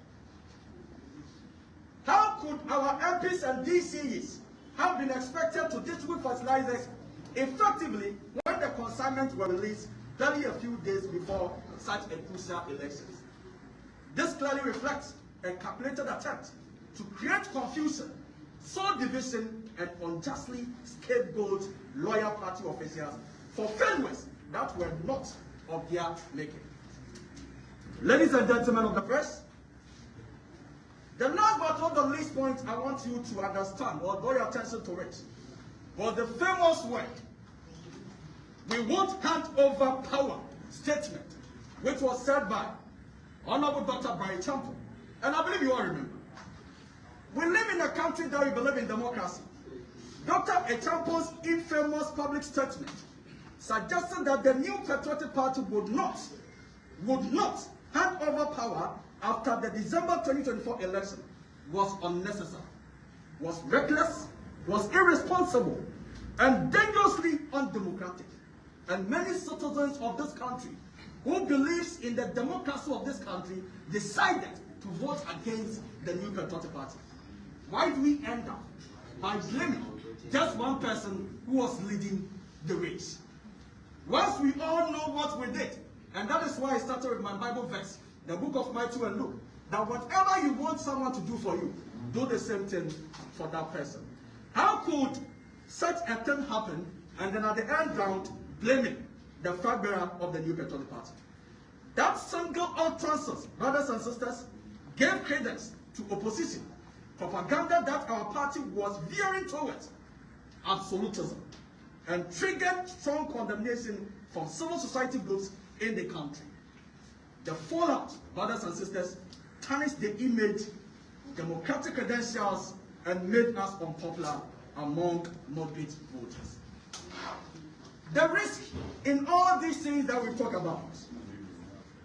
How could our MPs and DCEs have been expected to distribute fertilizers effectively when the consignments were released barely a few days before such a crucial elections? This clearly reflects a calculated attempt to create confusion, sow division, and unjustly scapegoat loyal party officials for failures that were not of their making. Ladies and gentlemen of the press, the last but not the least point I want you to understand or draw your attention to it was the famous word, "We won't hand over power" statement, which was said by Honorable Dr. Brayn. And I believe you all remember. We live in a country that we believe in democracy. Dr. Echampo's infamous public statement suggested that the new Patriotic Party would not hand over power after the December 2024 election was unnecessary, was reckless, was irresponsible, and dangerously undemocratic. And many citizens of this country who believes in the democracy of this country decided to vote against the new Patriotic Party. Why do we end up by blaming just one person who was leading the race? Once we all know what we did, and that is why I started with my Bible verse, the book of Matthew and Luke, that whatever you want someone to do for you, do the same thing for that person. How could such a thing happen and then at the end round blaming the flag bearer of the new Patriotic Party? That single utterances, brothers and sisters, gave credence to opposition propaganda that our party was veering towards absolutism and triggered strong condemnation from civil society groups in the country. The fallout, brothers and sisters, tarnished the image, democratic credentials, and made us unpopular among moderate voters. The risk in all these things that we talk about,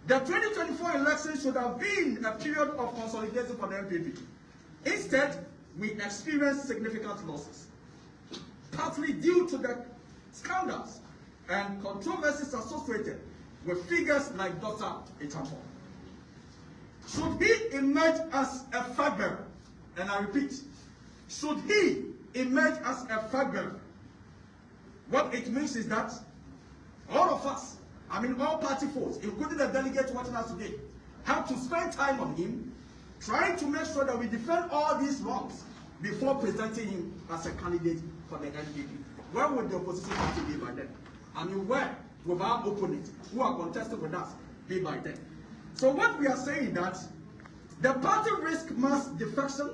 the 2024 election should have been a period of consolidation for the NPP. Instead, we experienced significant losses, partly due to the scandals and controversies associated with figures like Dr. Echampo. Should he emerge as a flag bearer, and I repeat, should he emerge as a flag bearer, what it means is that all of us, all party folks, including the delegates watching us today, have to spend time on him, trying to make sure that we defend all these wrongs before presenting him as a candidate for the NPP. Where would the opposition party be by then? Where would our opponents who are contesting with us be by then? So what we are saying is that the party risks mass defection,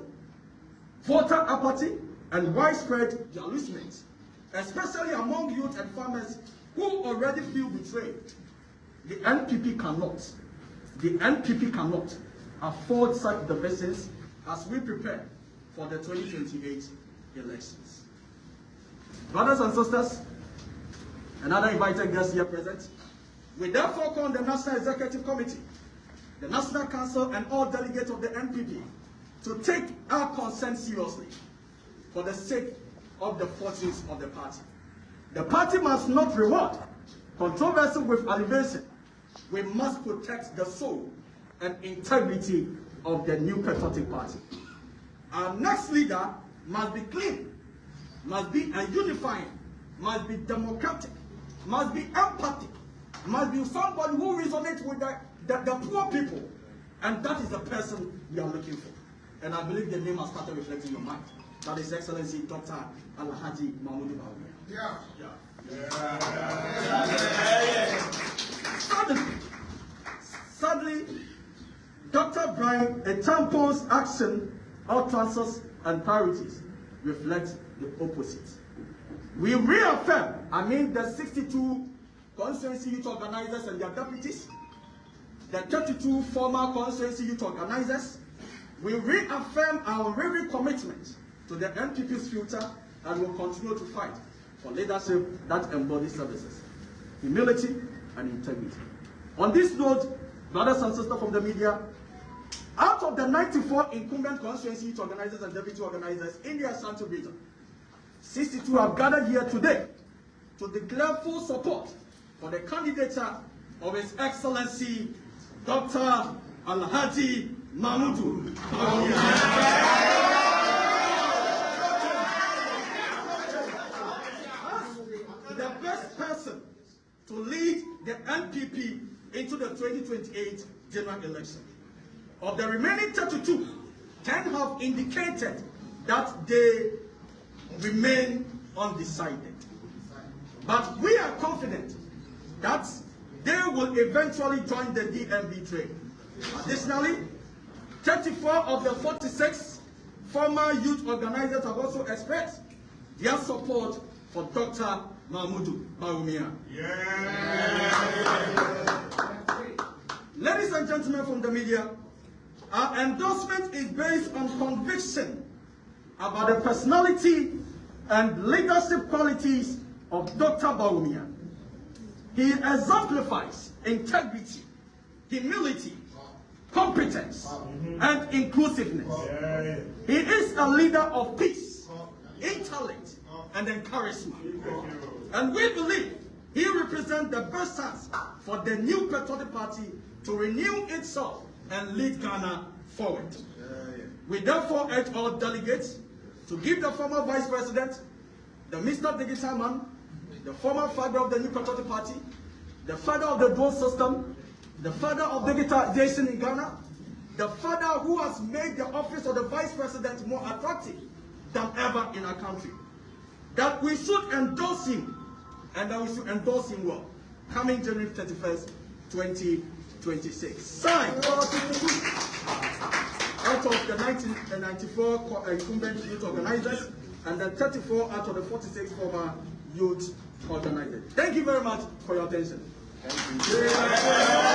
voter apathy, and widespread delusionment, especially among youth and farmers who already feel betrayed. The NPP cannot afford such divisions as we prepare for the 2028 elections. Brothers and sisters, and other invited guests here present, we therefore call the National Executive Committee, the National Council, and all delegates of the NPP to take our concern seriously for the sake of the fortunes of the party. The party must not reward controversy with elevation. We must protect the soul and integrity of the new Patriotic Party. Our next leader must be clean, must be unifying, must be democratic, must be empathic, must be somebody who resonates with the poor people. And that is the person we are looking for. And I believe the name has started reflecting your mind. That is Excellency Dr. Alhaji Mahmoud Bawumia. Sadly, Dr. Brayn Echampo's action, utterances, and priorities reflect the opposite. We reaffirm, the 62 constituency youth organizers and their deputies, the 32 former constituency youth organizers, we reaffirm our unwavering commitment to the NPP's future and will continue to fight for leadership that embodies services, humility, and integrity. On this note, brothers and sisters from the media, out of the 94 incumbent constituency youth organizers and deputy organizers in the Ashanti region, 62 have gathered here today to declare full support for the candidature of His Excellency Dr. Alhaji Mahmudu. The best person to lead the NPP into the 2028 general election. Of the remaining 32, 10 have indicated that they remain undecided. But we are confident that they will eventually join the DMB train. Additionally, 34 of the 46 former youth organizers have also expressed their support for Dr. Mahmudu Bawumia. Ladies and gentlemen from the media, our endorsement is based on conviction about the personality and leadership qualities of Dr. Bawumia. He exemplifies integrity, humility, competence, and inclusiveness. He is a leader of peace, intellect, and encouragement. And we believe he represents the best chance for the new patriotic party to renew itself and lead Ghana forward. We therefore urge all delegates to give the former Vice President, the Mr. Digital Man, the former father of the new patriotic party, the father of the dual system, the father of digitalization in Ghana, the father who has made the office of the Vice President more attractive than ever in our country, that we should endorse him, and that we should endorse him well, coming January 31st, 2026. Signed, out of the 94 incumbent youth organizers and the 34 out of the 46 former youth organizers. Thank you very much for your attention. Thank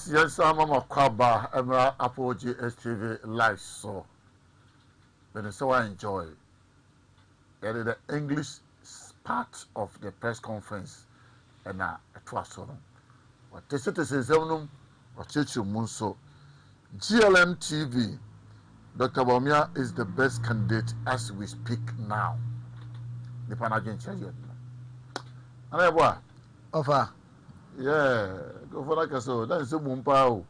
Yes, I'm a Kwaba, Emra Apogee STV Live, so when so I enjoy the English part of the press conference and it was so. What the citizens of Munso GLM TV, Dr. Bawumia is the best candidate as we speak now. The Panagin Chayo. And I was Offer. yeah, go for like so. That is a boom pow.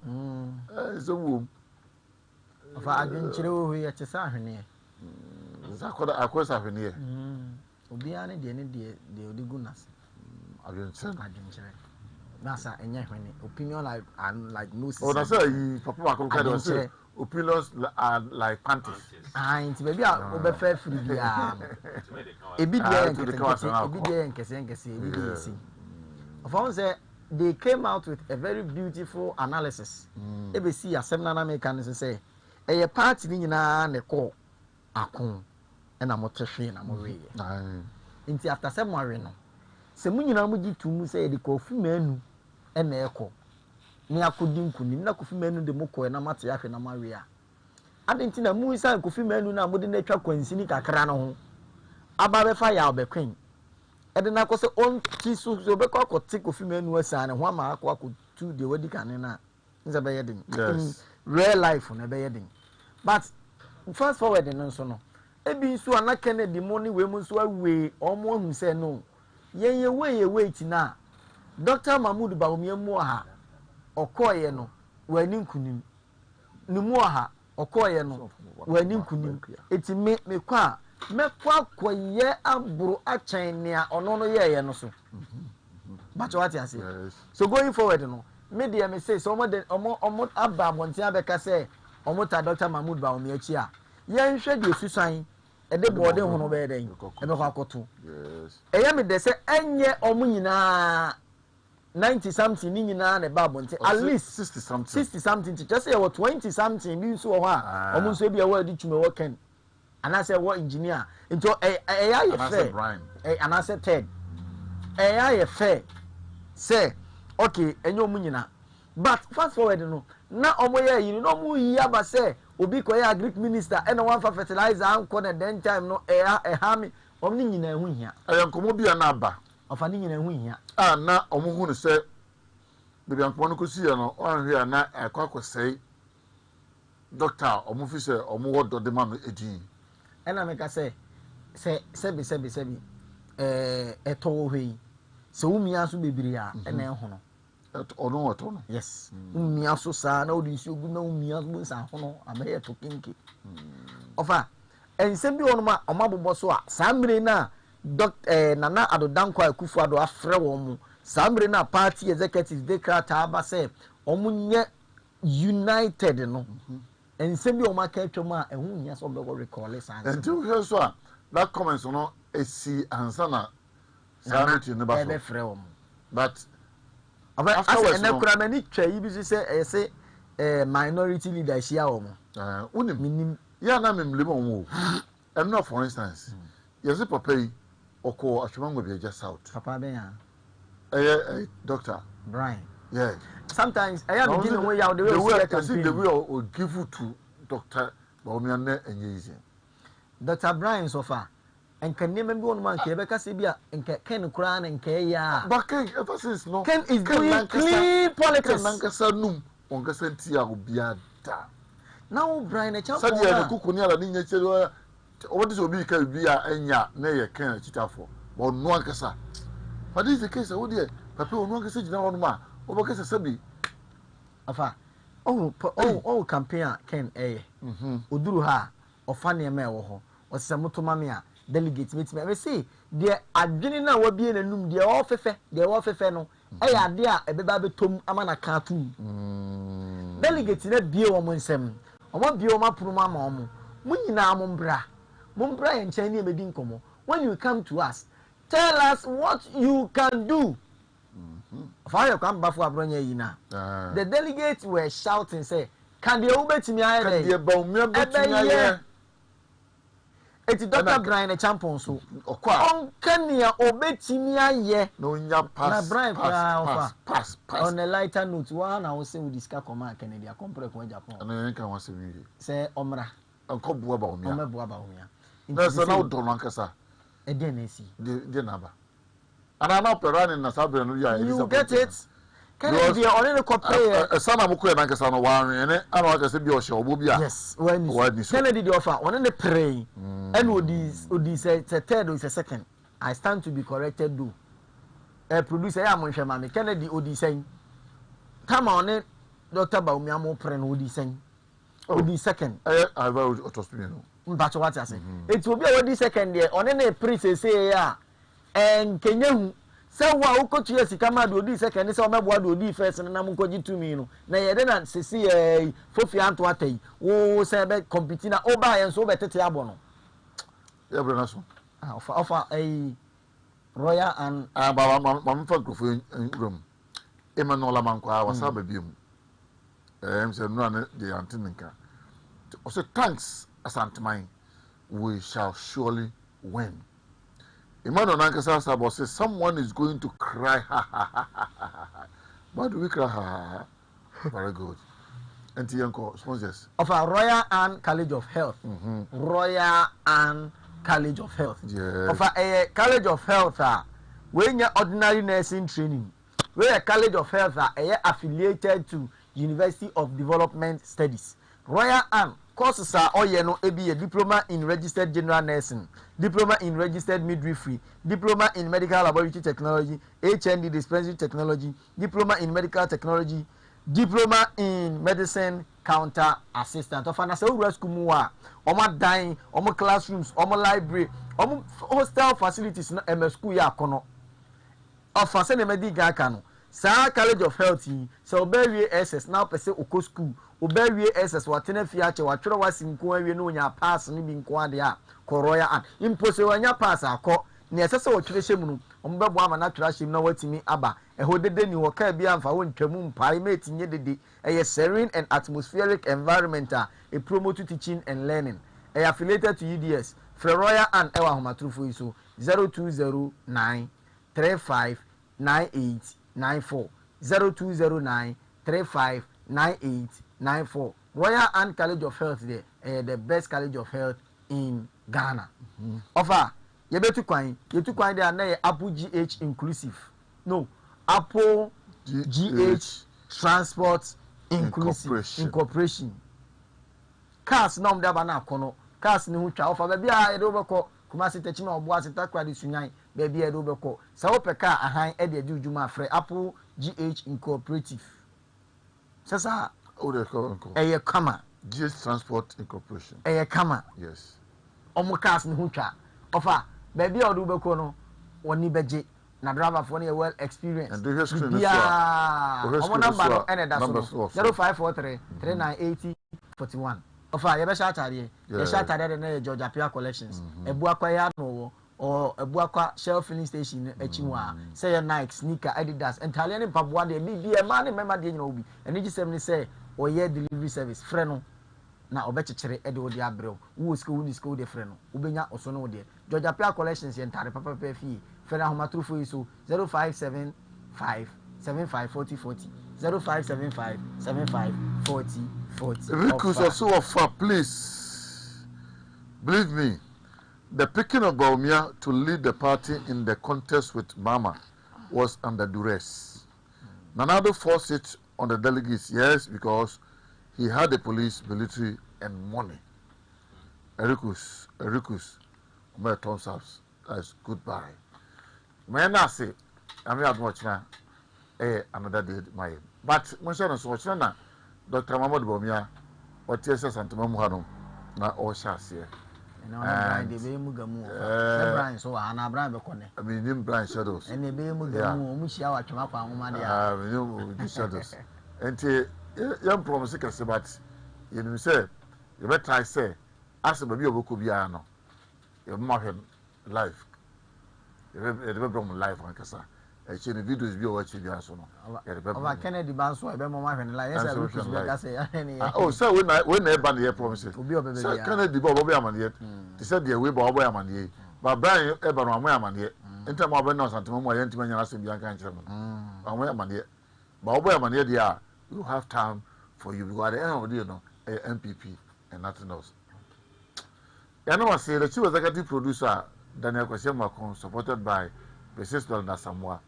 It's a boom. Offer adventure who you to Sahini. Zakoda Aquas Avenue. Obiane, the Odigunas. Adventure. Nasa and Yahweh. Opinion like no. Oh, that's why Papa can say opinions are like panties. And maybe I'll be fair free. A bit there and Cassan. Of all say they came out with a very beautiful analysis. ABC as seminal mechanism say a party na ne call akon and a motorfin and away. Into after some no. Se munyina muji to mu say the kofu menu and echo. Ni akudin kunim na kofu menu de moko na mate afi na maria. Adenti na mu isa kofu menu na mode na twa kwansini kakra no ho. Aba be fa ya obekwen. Edena ko se on ti so be ko akoti kofu menu asa ne ho ama akotu de wadi kan na. Nza be yedin. Yes. Real life na be yedin. But fast forward no so no. Ebi nso anaka na di money we mu nso awe omo hu se no. Ye wait na. Dr. Mahmudu Bawumia mu ha. Okoye no wani nkunim. Ni mu ha okoye no wani nkunim. Eti me kwa mekwa koye aburu achen nea ono no ye no so but what you say so going forward no media me say so omo aba bontia beka say omo ta Dr Mahmood Bawumia chi a yen hwe de osusan e de bode ho no be den e be kwa koto yes eya me de say enye omo nyina 90 something ni nyina na ba bontia at least 60 something just say 20 something bi so ho a omo nso bi e wa di twume wo ken ana say what engineer into eya ye fair ana say third eya ye fair say okay enyo mu nyina but fast forward no na omo ye yi no mu yi aba say obi ko ya agric minister e na wan fa fertilizer anko na den time no ha mi omo ni nyina hu hia ayankomo bia na aba ofa ni nyina hu hia na omo hu no say bebi ankomo no kosi ya no wan hia na akwakosei doctor omo fi say omo wodo de ma no edin e na me ka say sebi eto wo hwi se umia so bebiri a e na eho no ono wato no yes umia so sa na odi nsi ogu na umia so nsa ho no amaye to kinki ofa ensem bi onuma omabobbo so a samre na nana adodanko akufu ado afre wo mu samre na party executives de krata aba say omunye united no ensem bi omaka atwam a ehu nya so be recall sans until here so that comments no esi ansana sanity ne ba so but afterwards na kura na ni twa yi bi say minority leader shia wo mo unim ya na memle mo wo em no for instance yes papa yi oko atwamangwa bi just south papa ben ya Dr Brayn yeah sometimes I am giving away out the way the way or give you to Dr Bawumia na enye easy Dr Brayn so far and can name be one man ke be ka se bia nke ken kura na nke ya but ken ever since no ken is doing clean politics nankasa num onkasa ntia obia da now Brayn e cha so dia de kuku ni ala ni nya chere o de so bi ka bia enya na ye ken chitafo but no ankasa but this is the case o de papa o no ankasa gina wonu ma o be kasa sabi afa campaign ken oduru ha ofa ne ma e wo ho o se motoma me a delegate meeting me say de adwene na wa bie nanum de wo fefe no e ya de a ebeba betom amana ka tu delegate na bie wo mo nsem o mo bie wo mapromo ama wo mo nyina mo mbra ye nchen ne emedi nkomo when you come to us tell us what you can do fire come back for abronya yi na the delegates were shouting say can the obetimi aye can the Bawumia betimi aye eti Dr Brayn e champion so on kania obetimi aye no nya pass na Brayn pass on a lighter note one na we say we discuss command Kennedy a compare ko Japan ana yen kan wase wi say omra anko boa Bawumia omeboa Bawumia na so na do no ankasa e dey na si de na ba ana na operani na sabre no ya you get it Kennedy on the compare sana mo ko na ankasa no wa ren ne ana wa kase bi o hye obo bi a yes when Kennedy the offer on the pray and odi say third or second I stand to be corrected do producer ya mo hwe ma me Kennedy odi say come on Dr Bawumia mo pray no odi say odi second I will autospin no but what I say it will be odi second there on the pray say ya en kenyehu se wa ukotu yesika ma do odi second se o meboa do odi first na mo koji tumi no na ye de na sisi fofi anto atai wo se be compete na oba ye so be tete abo no ya bre na so offer royal and ba ma fa grofo room Emmanuel Amankwa wasa ba biem se no na de antinka o se thanks Asante we shall surely win. Emmanuel Nankasa Sabo says someone is going to cry. Why do we cry? Very good. And Tianko sponsors of a Royal and College of Health. Royal and College of Health. Yes. Of a College of Health, when you're ordinary nursing training, where a College of Health are affiliated to University of Development Studies. Royal and courses are all no a diploma in registered general nursing, diploma in registered midwifery, diploma in medical laboratory technology, HND dispensary technology, diploma in medical technology, diploma in medicine counter assistant of an school mua omo dine omo classrooms omo library omo hostel facilities no em school ya kono of ase ne medi ga kanu sa college of health so obewie ss now pese oko school obewie ss watena fi ache watwere wasinko awie no nya pass ni bi nko ade a koroya an impose wanya pass akọ ne esese wotwere hyem no ombebo ama na twere hyem na watimi aba eho dede ni woka bia mfa wo ntwamu mpai metinye dede eye serene and atmospheric environment a promote teaching and learning affiliated to UDS Freroya and ewa homatrufo iso 0209 359894 0209 359894 Royal and College of Health there the best college of health in Ghana. Offer yetu kwan there na Apple GH inclusive. No, Apple GH Transport Inclusive Incorporation. Cars nom da ba na kono. Cars ni hu twa offer ba bia ye do beko Kumasi techima obo asita kwa di sunyan baby ye do beko. Sa wo peka ahan e de adwuma afre Apple GH Incorporative. Sasa o de ko eye kama GH Transport Incorporation. Eye kama. Yes. Omo cars ni hu twa. Offer baby ye do beko no woni beje. Na driver for well experience. And the screen is omo number no ene da so 0543 3980 41. Ofa ye be sha atare ye sha atare na George Apia collections ebu akwa ya no or ebu akwa Shell filling station achimu a say your Nike sneaker Adidas entire ne mpaboa de bi e ma ne mema de nyina obi eni gisem ne say oye delivery service frɛ no na obechechere e de odi abrew wo school ni school de frɛ no obenya oso no de George Apia collections ye ntare papa fi frɛ na homatrufo iso 0575 754040 0575 754040. Rikus also offer, please. Believe me, the picking of Bawumia to lead the party in the contest with Mama was under duress. Nanado forced it on the delegates, yes, because he had the police, military, and money. Rikus, my thumbs up. That's goodbye. May I say, I'm not watching another day, my. But Monsieur Sochana, Dr Bawumia, or TE SEN Ay3 na all shots here. And the Bemugamu, Brayn, so Anna Brayn Becone. I mean, in blind shadows. And the Bemugamu, Musha, Chamapa, Mania. The shadows. And young promise, but you say, you better I say, ask a baby of Kubiano, your mother life. You never brought life on Cassa. Actually, the videos be watching the answer. Over Kennedy Banso, I remember my friend, like I say, oh, so when they ban the promises, Kennedy Bawumia yet. They said the way Bawumia yet. But Brayn Eban yet. Enter more Benos and Tomo, I enter when you're asking Bianca and Chairman. Bawumia yet. Bawumia yet, yeah, you have time for you because at the end of the day, MPP and nothing else. I know I say the chief executive producer, Daniel Kwesimakon, supported by Basis Dollar Samoa.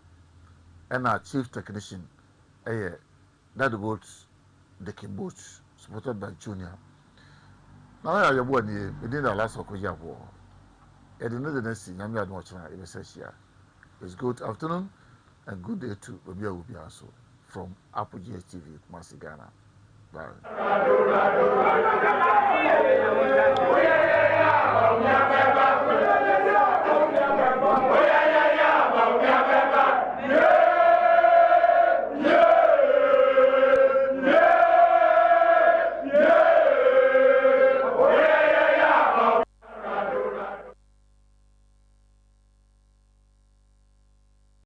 And our chief technician, that boats, the boats, supported by Junior. Now I have 1 year, within the last Okoja war. And another next thing, I'm not watching it. It's good afternoon and good day to Bobia will be also from Apple GH TV, Kumasi, Ghana. Bye.